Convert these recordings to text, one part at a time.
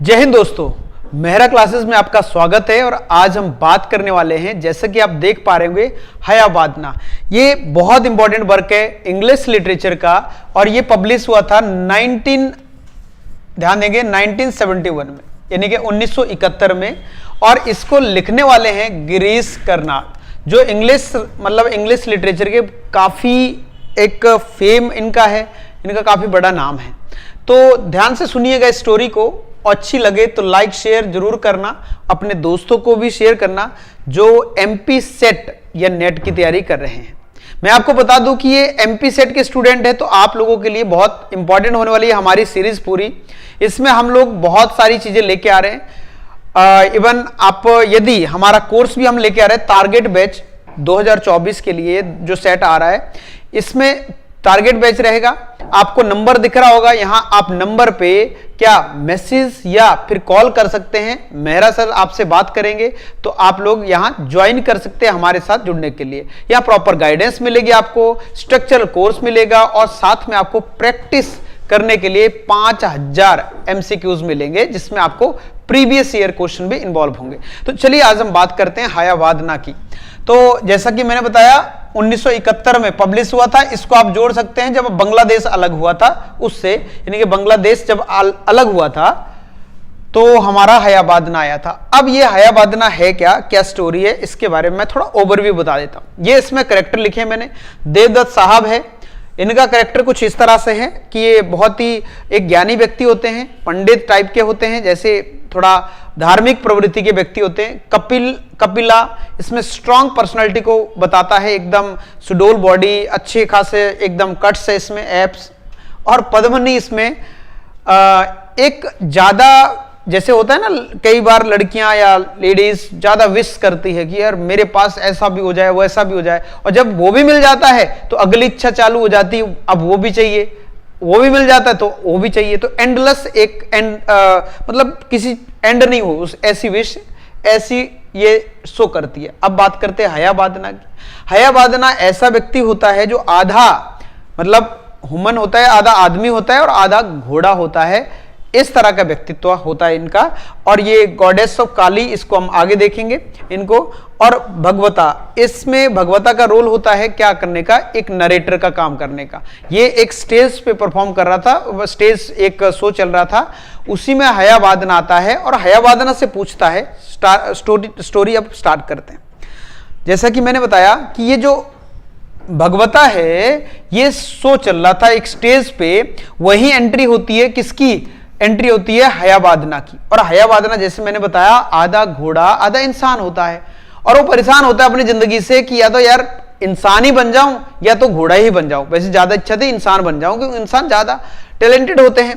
जय हिंद दोस्तों, मेहरा क्लासेस में आपका स्वागत है। और आज हम बात करने वाले हैं, जैसा कि आप देख पा रहे होंगे, हयावादना। ये बहुत इंपॉर्टेंट वर्क है इंग्लिश लिटरेचर का और ये पब्लिश हुआ था 1971 में, यानी कि 1971 में। और इसको लिखने वाले हैं गिरीश कर्नाड, जो इंग्लिश लिटरेचर के काफी एक फेम इनका है, इनका काफी बड़ा नाम है। तो ध्यान से सुनिएगा इस स्टोरी को, अच्छी लगे तो लाइक शेयर जरूर करना, अपने दोस्तों को भी शेयर करना जो एमपी सेट या नेट की तैयारी कर रहे हैं। मैं आपको बता दूं कि ये एमपी सेट के स्टूडेंट है, तो आप लोगों के लिए बहुत इंपॉर्टेंट होने वाली है हमारी सीरीज पूरी। इसमें हम लोग बहुत सारी चीजें लेके आ रहे हैं। इवन आप यदि हमारा कोर्स भी हम लेके आ रहे हैं, टारगेट बैच 2024 के लिए जो सेट आ रहा है, इसमें टारगेट बैच रहेगा। आपको नंबर दिख रहा होगा, यहां आप नंबर पे क्या मैसेज या फिर कॉल कर सकते हैं। मेहरा सर आपसे बात करेंगे, तो आप लोग यहां ज्वाइन कर सकते हैं हमारे साथ जुड़ने के लिए। यहां प्रॉपर गाइडेंस मिलेगी, आपको स्ट्रक्चरल कोर्स मिलेगा और साथ में आपको प्रैक्टिस करने के लिए 5000 MCQs मिलेंगे, जिसमें आपको प्रीवियस ईयर क्वेश्चन भी इन्वॉल्व होंगे। तो चलिए आज हम बात करते हैं हयावादना की। तो जैसा कि मैंने बताया 1971 में पब्लिश हुआ था। इसको आप जोड़ सकते हैं जब बांग्लादेश अलग हुआ था उससे, यानी कि बांग्लादेश जब अलग हुआ था तो हमारा हयावादना आया था। अब ये हयावादना है क्या स्टोरी है, इसके बारे में मैं थोड़ा ओवरव्यू बता देता हूं। ये इसमें कैरेक्टर लिखे हैं मैंने, देवदत्त साहब है। इनका कैरेक्टर कुछ इस तरह से है कि ये बहुत ही एक ज्ञानी व्यक्ति होते हैं, पंडित टाइप के होते हैं, जैसे थोड़ा धार्मिक प्रवृत्ति के व्यक्ति होते हैं। कपिला इसमें स्ट्रांग पर्सनालिटी को बताता है, एकदम सुडोल बॉडी, अच्छे खासे एकदम कट्स है इसमें, एप्स। और पद्मिनी इसमें एक ज्यादा, जैसे होता है ना कई बार लड़कियां या लेडीज ज्यादा विश करती है कि यार मेरे पास ऐसा भी हो जाए, वैसा भी हो जाए, और जब वो भी मिल जाता है तो अगली इच्छा चालू हो जाती है, अब वो भी चाहिए, वो भी मिल जाता है तो वो भी चाहिए। तो एंडलेस एक मतलब किसी एंड नहीं हो उस ऐसी विश, ऐसी ये शो करती है। अब बात करते हैं हयावादना की। हयावादना ऐसा व्यक्ति होता है जो आधा मतलब ह्यूमन होता है, आधा आदमी होता है और आधा घोड़ा होता है। इस तरह का व्यक्तित्व होता है इनका। और ये गॉडेस ऑफ काली, इसको हम आगे देखेंगे इनको। और भगवता, इसमें भगवता का रोल होता है क्या करने का, एक नरेटर का काम करने का। ये एक स्टेज पे परफॉर्म कर रहा था, स्टेज एक शो चल रहा था, उसी में हयावादना आता है और हयावादना से पूछता है। स्टोरी अब स्टार्ट करते हैं। जैसा कि मैंने बताया कि ये जो भगवता है, ये शो चल रहा था एक स्टेज पे, वही एंट्री होती है किसकी, एंट्री होती है हयावादना की। और हयावादना जैसे मैंने बताया आधा घोड़ा आधा इंसान होता है, और वो परेशान होता है अपनी जिंदगी से कि या तो यार इंसान ही बन जाऊं या तो घोड़ा ही बन जाऊं। वैसे ज्यादा इच्छा थी इंसान बन जाऊं, क्योंकि इंसान ज्यादा टैलेंटेड होते हैं।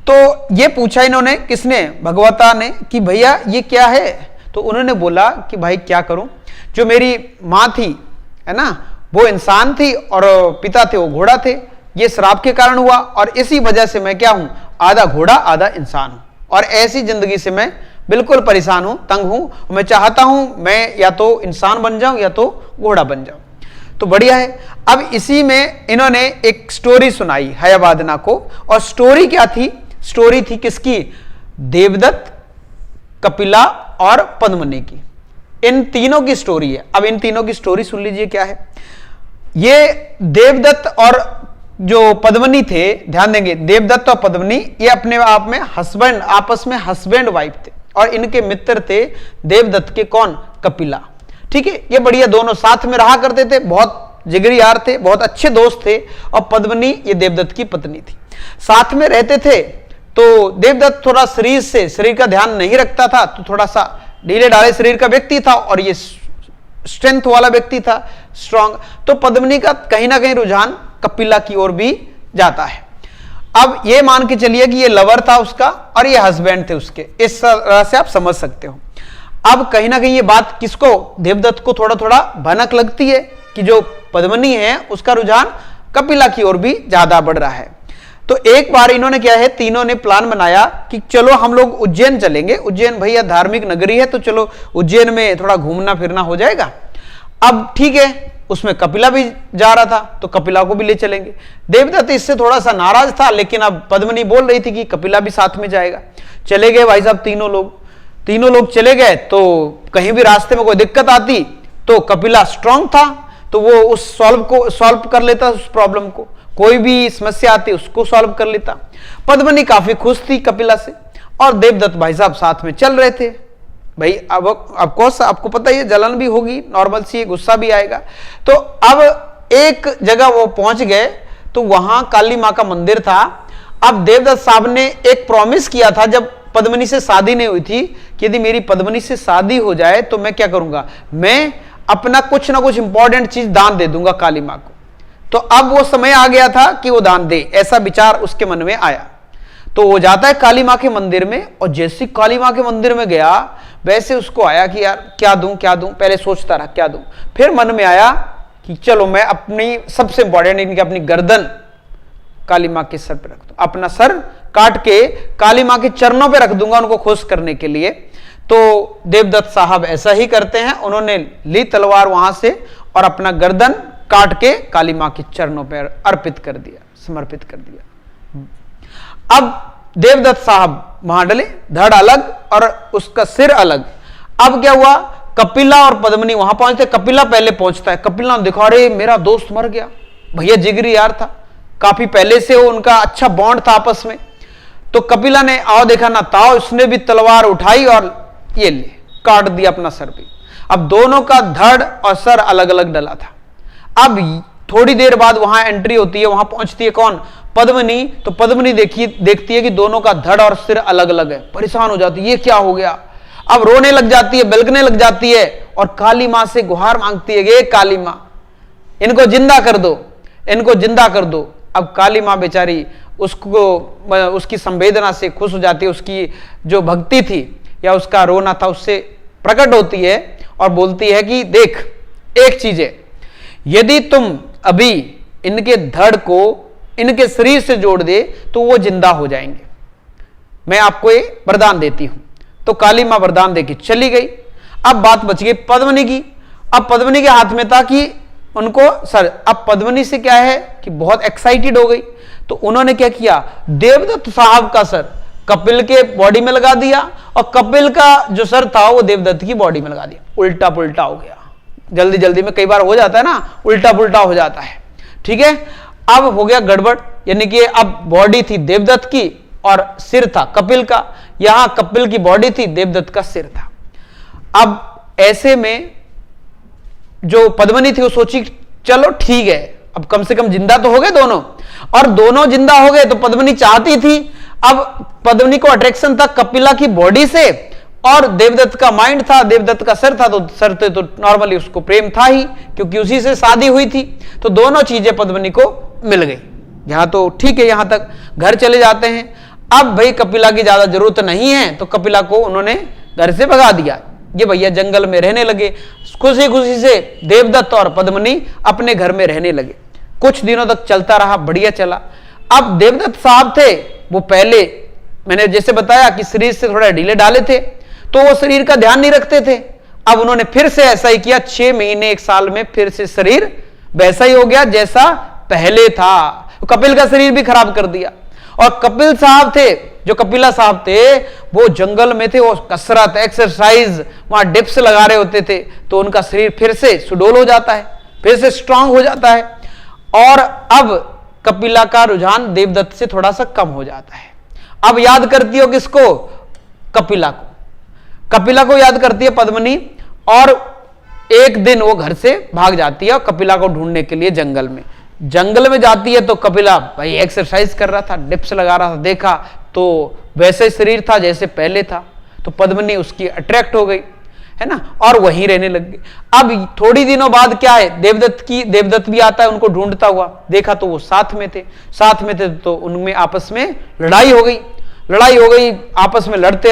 तो ये पूछा इन्होंने, किसने, भगवता ने, कि भैया ये क्या है। तो उन्होंने बोला कि भाई क्या करूं, जो मेरी मां थी है ना, वो इंसान थी और पिता थे वो घोड़ा थे। ये श्राप के कारण हुआ और इसी वजह से मैं क्या हूं, आधा घोड़ा आधा इंसान हूं। और ऐसी जिंदगी से मैं बिल्कुल परेशान हूं, तंग हूं। मैं चाहता हूं मैं या तो इंसान बन जाऊं या तो घोड़ा बन जाऊं। तो बढ़िया है। अब इसी में इन्होंने एक स्टोरी सुनाई हयावादना को। और स्टोरी क्या थी, स्टोरी थी किसकी, देवदत्त, कपिला और पद्मिनी की। इन तीनों की स्टोरी है। अब इन तीनों की स्टोरी सुन लीजिए क्या है। ये देवदत्त और जो पद्मिनी थे, ध्यान देंगे, देवदत्त और पद्मिनी ये अपने आप में हस्बैंड, आपस में हस्बैंड वाइफ थे। और इनके मित्र थे देवदत्त के कौन, कपिला। ठीक है, ये बढ़िया दोनों साथ में रहा करते थे, बहुत जिगरी यार थे, बहुत अच्छे दोस्त थे। और पद्मिनी ये देवदत्त की पत्नी थी, साथ में रहते थे। तो देवदत्त थोड़ा शरीर का ध्यान नहीं रखता था, तो थोड़ा सा ढीले ढाले शरीर का व्यक्ति था, और ये स्ट्रेंथ वाला व्यक्ति था, स्ट्रांग। तो पद्मिनी का कहीं ना कहीं रुझान कपिला की ओर भी जाता है। अब ये मान के चलिए कि ये लवर था उसका और ये हस्बैंड थे उसके, इस तरह से आप समझ सकते हो। अब कहीं ना कहीं ये बात किसको, देवदत्त को थोड़ा थोड़ा भनक लगती है कि जो पद्मिनी है उसका रुझान कपिला की ओर भी ज्यादा बढ़ रहा है। तो एक बार इन्होंने क्या है, तीनों ने प्लान बनाया कि चलो हम लोग उज्जैन चलेंगे। उज्जैन भैया धार्मिक नगरी है, तो चलो उज्जैन में थोड़ा घूमना फिरना हो जाएगा। अब ठीक है, उसमें कपिला भी जा रहा था, तो कपिला को भी ले चलेंगे। देवदत्त इससे थोड़ा सा नाराज था, लेकिन अब पद्मिनी बोल रही थी कि कपिला भी साथ में जाएगा। चले गए भाई साहब तीनों लोग चले गए। तो कहीं भी रास्ते में कोई दिक्कत आती तो कपिला स्ट्रांग था, तो वो उस सॉल्व कर लेता उस प्रॉब्लम को, कोई भी समस्या आती उसको सॉल्व कर लेता। पद्मिनी काफी खुश थी कपिला से, और देवदत्त भाई साहब साथ में चल रहे थे। भाई अब ऑफकोर्स आपको पता ही है, जलन भी होगी, नॉर्मल सी, गुस्सा भी आएगा। तो अब एक जगह वो पहुंच गए, तो वहां काली मां का मंदिर था। अब देवदत्त साहब ने एक प्रॉमिस किया था, जब पद्मिनी से शादी नहीं हुई थी, कि यदि मेरी पद्मिनी से शादी हो जाए तो मैं क्या करूंगा, मैं अपना कुछ ना कुछ इंपॉर्टेंट चीज दान दे दूंगा काली मां को। तो अब वो समय आ गया था कि वो दान दे, ऐसा विचार उसके मन में आया। तो वो जाता है काली मां के मंदिर में, और जैसे काली मां के मंदिर में गया, वैसे उसको आया कि यार क्या दूं क्या दूं, पहले सोचता रहा क्या दूं, फिर मन में आया कि चलो मैं अपनी सबसे इंपॉर्टेंट इनकी अपनी गर्दन काली मां के सर पे रख दूं, अपना सर काट के काली मां के चरणों पे रख दूंगा उनको खुश करने के लिए। तो देवदत्त साहब ऐसा ही करते हैं, उन्होंने ली तलवार वहां से और अपना गर्दन काट के काली मां के चरणों पर अर्पित कर दिया, समर्पित कर दिया। अब देवदत्त साहब वहां डले, धड़ अलग और उसका सिर अलग। अब क्या हुआ, कपिला और पद्मिनी वहां पहुंचते, कपिला पहले पहुंचता है। कपिला ने देखा, अरे मेरा दोस्त मर गया, भैया जिगरी यार था, काफी पहले से वो उनका अच्छा बॉन्ड था आपस में। तो कपिला ने आओ देखा ना ताओ, उसने भी तलवार उठाई और ये ले काट दिया अपना सर भी। अब दोनों का धड़ और सर अलग अलग डला था। अब थोड़ी देर बाद वहां एंट्री होती है, वहां पहुंचती है कौन, पद्मिनी। तो पद्मिनी देखती है कि दोनों का धड़ और सिर अलग अलग है, परेशान हो जाती है, ये क्या हो गया। अब रोने लग जाती है, बिलखने लग जाती है, और काली मां से गुहार मांगती है, ये काली मां इनको जिंदा कर दो, इनको जिंदा कर दो। अब काली मां बेचारी उसको, उसकी संवेदना से खुश हो जाती है, उसकी जो भक्ति थी या उसका रोना था उससे प्रकट होती है और बोलती है कि देख एक चीज है, यदि तुम अभी इनके धड़ को इनके शरीर से जोड़ दे तो वो जिंदा हो जाएंगे, मैं आपको ये वरदान देती हूं। तो काली मां वरदान देके चली गई। अब बात बच गई पद्मिनी की। अब पद्मिनी के हाथ में था कि उनको सर, अब पद्मिनी से क्या है कि बहुत एक्साइटेड हो गई, तो उन्होंने क्या किया, देवदत्त साहब का सर कपिल के बॉडी में लगा दिया, और कपिल का जो सर था वो देवदत्त की बॉडी में लगा दिया। उल्टा पुल्टा हो गया, जल्दी जल्दी में कई बार हो जाता है ना, उल्टा पुल्टा हो जाता है, ठीक है। अब हो गया गड़बड़, यानी कि अब बॉडी थी देवदत्त की और सिर था कपिल का, यहां कपिल की बॉडी थी, देवदत्त का सिर था। अब ऐसे में जो पद्मिनी थी वो सोची चलो ठीक है, अब कम से कम जिंदा तो हो गए दोनों, और दोनों जिंदा हो गए तो पद्मिनी चाहती थी, अब पद्मिनी को अट्रैक्शन था कपिला की बॉडी से, और देवदत्त का माइंड था, देवदत्त का सर था, तो सर तो नॉर्मली उसको प्रेम था ही, क्योंकि उसी से शादी हुई थी। तो दोनों चीजें पद्मिनी को मिल गई। यहां तो ठीक है, यहां तक घर चले जाते हैं। अब भाई कपिला की ज्यादा जरूरत नहीं है, तो कपिला को उन्होंने घर से भगा दिया, ये भैया जंगल में रहने लगे। खुशी खुशी से देवदत्त और पद्मिनी अपने घर में रहने लगे। कुछ दिनों तक चलता रहा, बढ़िया चला। अब देवदत्त साहब थे, वो पहले मैंने जैसे बताया कि शरीर से थोड़ा ढीले डाले थे, तो वो शरीर का ध्यान नहीं रखते थे। अब उन्होंने फिर से ऐसा ही किया, 6 महीने 1 साल में फिर से शरीर वैसा ही हो गया जैसा पहले था। कपिल का शरीर भी खराब कर दिया। और कपिल साहब थे, जो कपिला साहब थे, वो जंगल में थे, वो कसरत एक्सरसाइज वहां डिप्स लगा रहे होते थे, तो उनका शरीर फिर से सुडौल हो जाता है, फिर से स्ट्रांग हो जाता है। और अब कपिला का रुझान देवदत्त से थोड़ा सा कम हो जाता है। अब याद करती हो किसको, कपिला को, कपिला को याद करती है पद्मिनी। और एक दिन वो घर से भाग जाती है और कपिला को ढूंढने के लिए जंगल में जाती है। तो कपिला भाई एक्सरसाइज कर रहा था, डिप्स लगा रहा था, देखा तो वैसे शरीर था जैसे पहले था। तो पद्मिनी उसकी अट्रैक्ट हो गई, है ना, और वहीं रहने लग गई। अब थोड़ी दिनों बाद क्या है, देवदत्त भी आता है उनको ढूंढता हुआ, देखा तो वो साथ में थे, तो उनमें आपस में लड़ाई हो गई, आपस में लड़ते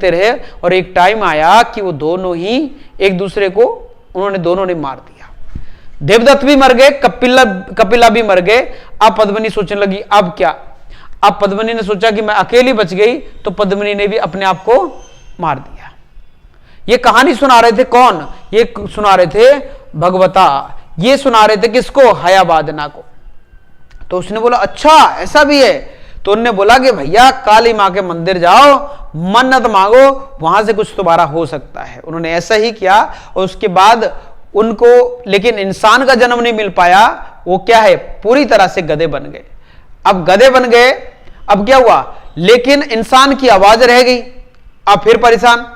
रहे, और एक टाइम आया कि वो दोनों ही एक दूसरे को दोनों ने मार दिया। देवदत्त भी मर गए, कपिला भी मर गए। अब पद्मिनी सोचने लगी अब क्या। अब पद्मिनी ने सोचा कि मैं अकेली बच गई, तो पद्मिनी ने भी अपने आप को मार दिया। ये कहानी सुना रहे थे कौन, ये सुना रहे थे भगवता, ये सुना रहे थे किसको, हयावादना को। तो उसने बोला अच्छा ऐसा भी है, तो उनने बोला कि भैया काली मां के मंदिर जाओ, मन्नत मांगो, वहां से कुछ तुम्हारा हो सकता है। उन्होंने ऐसा ही किया और उसके बाद उनको लेकिन इंसान का जन्म नहीं मिल पाया, वो क्या है पूरी तरह से गधे बन गए। अब गधे बन गए, अब क्या हुआ, लेकिन इंसान की आवाज रह गई, अब फिर परेशान,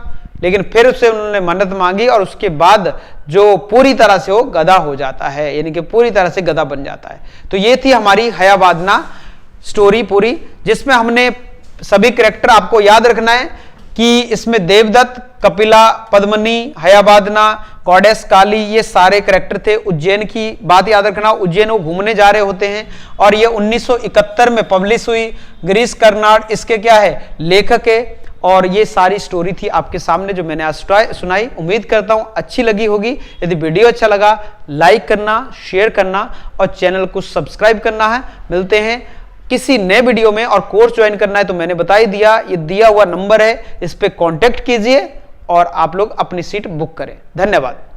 लेकिन फिर उससे उन्होंने मन्नत मांगी और उसके बाद जो पूरी तरह से वो गधा हो जाता है, यानी कि पूरी तरह से गधा बन जाता है। तो ये थी हमारी हयावादना स्टोरी पूरी, जिसमें हमने सभी कैरेक्टर आपको याद रखना है कि इसमें देवदत्त, कपिला, पद्मनी, हयावादना, गॉडेस काली, ये सारे कैरेक्टर थे। उज्जैन की बात याद रखना, उज्जैन वो घूमने जा रहे होते हैं और ये 1971 में पब्लिश हुई। गिरीश कर्नाड इसके क्या है लेखक है। और ये सारी स्टोरी थी आपके सामने जो मैंने आज सुनाई। उम्मीद करता हूं अच्छी लगी होगी। यदि वीडियो अच्छा लगा लाइक करना, शेयर करना और चैनल को सब्सक्राइब करना है। मिलते हैं किसी नए वीडियो में। और कोर्स ज्वाइन करना है तो मैंने बता ही दिया, ये दिया हुआ नंबर है, इस पे कांटेक्ट कीजिए और आप लोग अपनी सीट बुक करें। धन्यवाद।